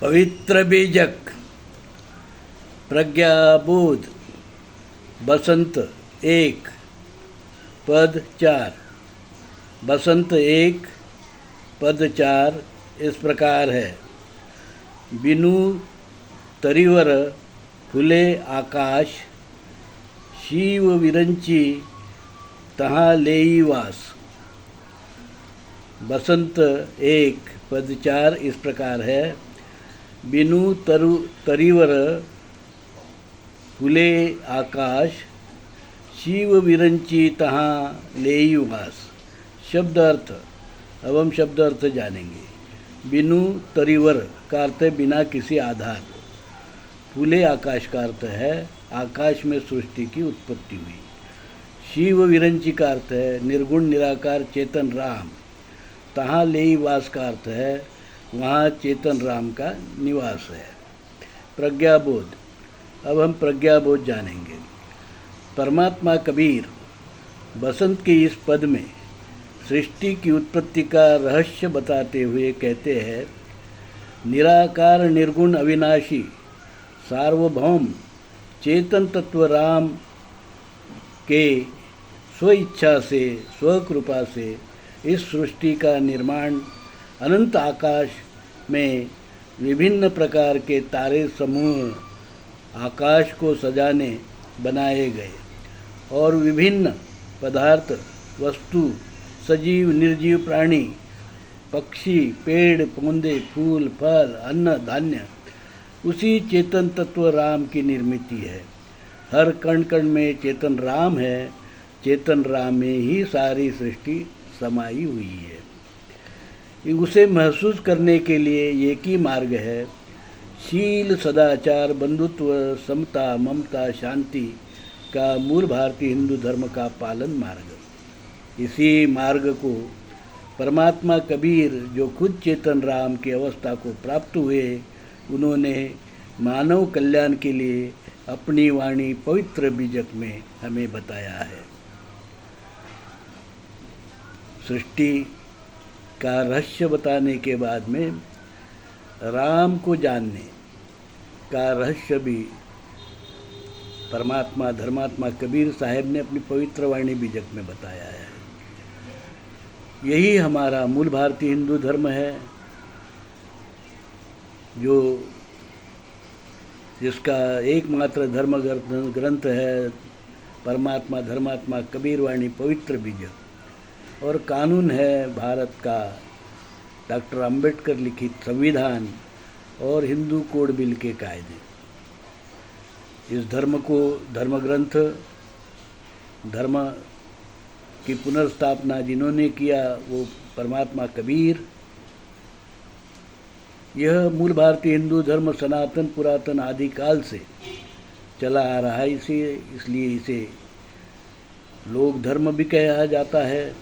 पवित्र बीजक, प्रज्ञाबोध, बसंत एक, पद 4। बसंत एक, पद 4 इस प्रकार है। बिनु तरीवर फुले आकाश, शिव विरंची तहाँ लेई वास। बसंत एक, पद 4 इस प्रकार है। बिनु तरीवर फुले आकाश, शिव विरंची तहाँ लेई वास। शब्द अर्थ। अब हम शब्द अर्थ जानेंगे। बिनु तरीवर का अर्थ है बिना किसी आधार। फूले आकाश का अर्थ है आकाश में सृष्टि की उत्पत्ति हुई। शिव विरंची का अर्थ है निर्गुण निराकार चेतन राम। तहाँ लेई वास का अर्थ है वहाँ चेतन राम का निवास है। प्रज्ञाबोध। अब हम प्रज्ञाबोध जानेंगे। परमात्मा कबीर बसंत के इस पद में सृष्टि की उत्पत्ति का रहस्य बताते हुए कहते हैं, निराकार निर्गुण अविनाशी सार्वभौम चेतन तत्व राम के स्वेच्छा से स्वकृपा से इस सृष्टि का निर्माण अनंत आकाश में विभिन्न प्रकार के तारे समूह आकाश को सजाने बनाए गए और विभिन्न पदार्थ वस्तु सजीव निर्जीव प्राणी पक्षी पेड़ पौधे फूल फल अन्न धान्य उसी चेतन तत्व राम की निर्मित है। हर कण कण में चेतन राम है। चेतन राम में ही सारी सृष्टि समाई हुई है। उसे महसूस करने के लिए एक ही मार्ग है, शील सदाचार बंधुत्व समता ममता शांति का मूल भारतीय हिंदू धर्म का पालन मार्ग। इसी मार्ग को परमात्मा कबीर जो खुद चेतन राम की अवस्था को प्राप्त हुए, उन्होंने मानव कल्याण के लिए अपनी वाणी पवित्र बीजक में हमें बताया है। सृष्टि का रहस्य बताने के बाद में राम को जानने का रहस्य भी परमात्मा धर्मात्मा कबीर साहब ने अपनी पवित्र वाणी बीजक में बताया है। यही हमारा मूल भारतीय हिंदू धर्म है, जो जिसका एकमात्र धर्म ग्रंथ है परमात्मा धर्मात्मा कबीर वाणी पवित्र बीजक, और कानून है भारत का डॉक्टर अंबेडकर लिखित संविधान और हिंदू कोड बिल के कायदे। इस धर्म को धर्म ग्रंथ, धर्म की पुनर्स्थापना जिन्होंने किया वो परमात्मा कबीर। यह मूल भारतीय हिंदू धर्म सनातन पुरातन आदिकाल से चला आ रहा है, इसलिए इसे लोक धर्म भी कहा जाता है,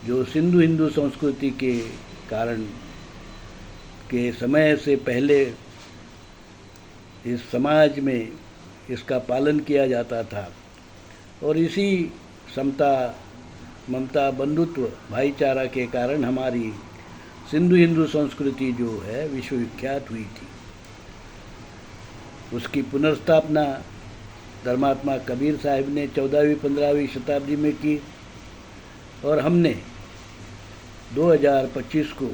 जो सिंधु हिंदू संस्कृति के कारण के समय से पहले इस समाज में इसका पालन किया जाता था। और इसी समता ममता बंधुत्व भाईचारा के कारण हमारी सिंधु हिंदू संस्कृति जो है विश्वविख्यात हुई थी। उसकी पुनर्स्थापना धर्मात्मा कबीर साहब ने 14वीं-15वीं शताब्दी में की, और हमने 2025 को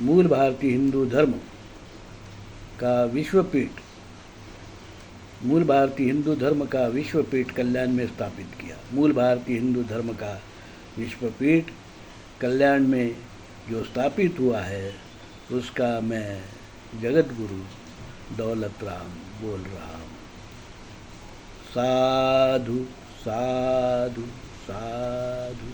मूल भारतीय हिंदू धर्म का विश्वपीठ, मूल भारतीय हिंदू धर्म का विश्वपीठ कल्याण में स्थापित किया। मूल भारतीय हिंदू धर्म का विश्वपीठ कल्याण में जो स्थापित हुआ है, उसका मैं जगत गुरु दौलत राम बोल रहा हूँ। साधु साधु साधु।